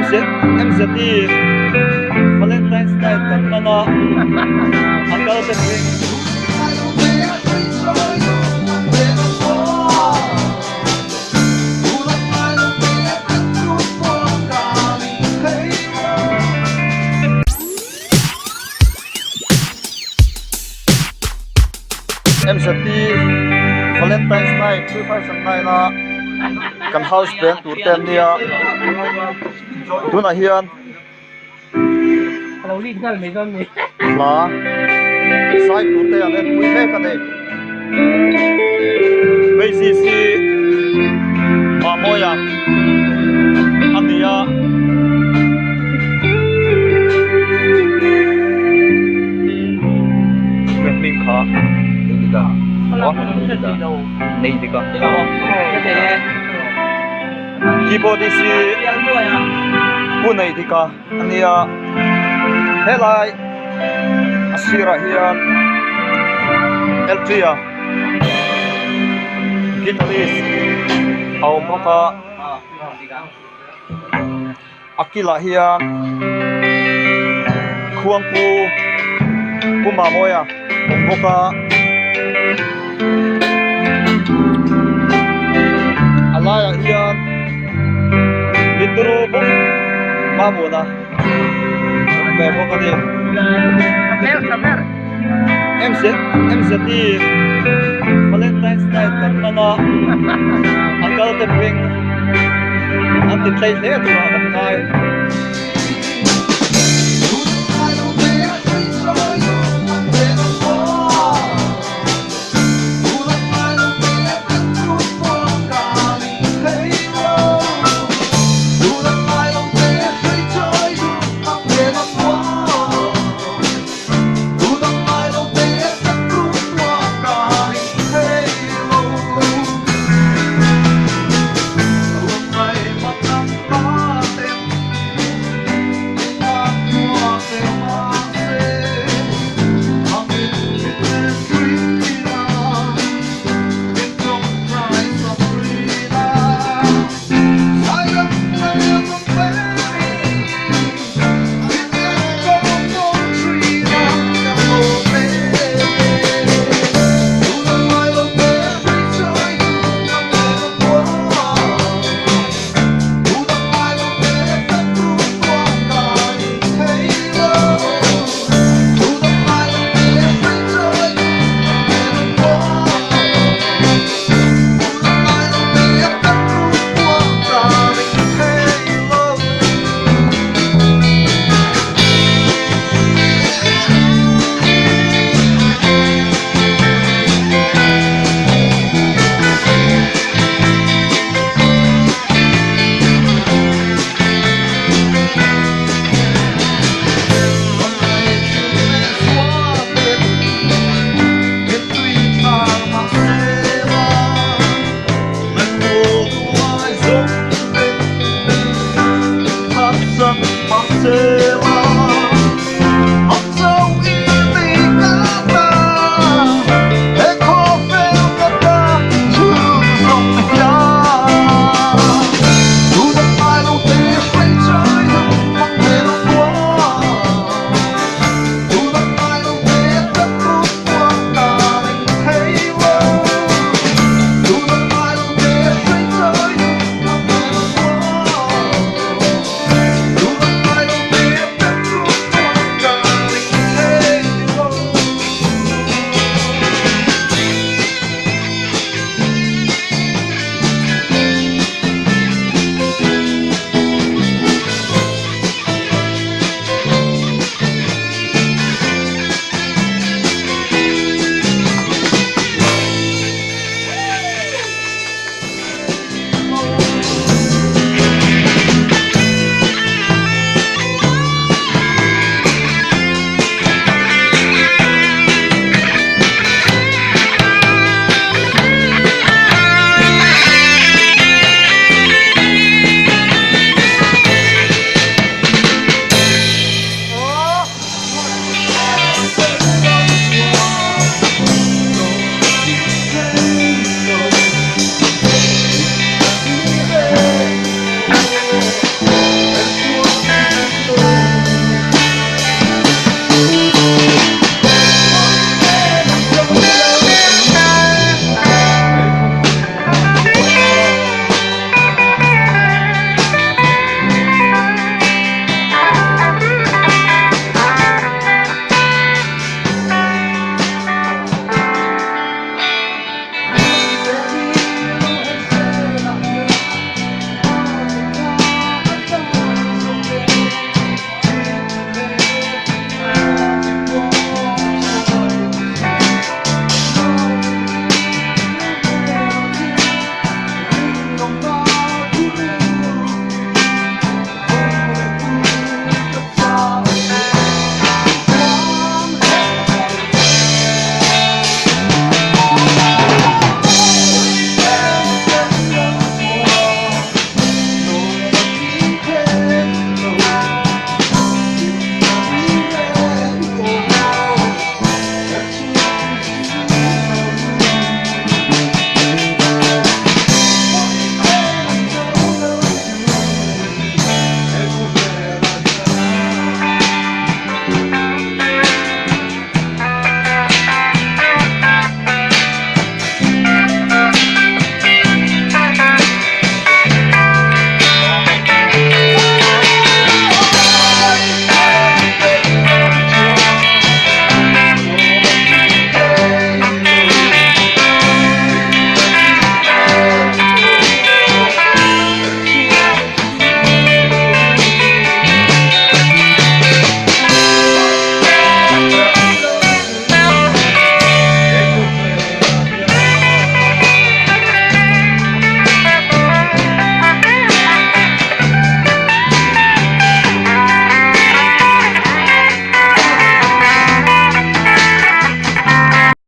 MZT Valentine's Night kan mana Uncle Teping MZT Valentine's Night 2009 na kan house band tour tem nia tuna hianเราลิ้นกันไม่ต้องมี la sai tour te an pui me ka nei VCC mamoya ania min kha dika nei dika keyboard si punai dika ania helai asira hian eltria guitarist au moka akila hian khuangpu pumamoya moka alaya hian litru bom mamuna be moka ni MZT Valentine's Night kan mana Uncle Teping anti play le tu kan kai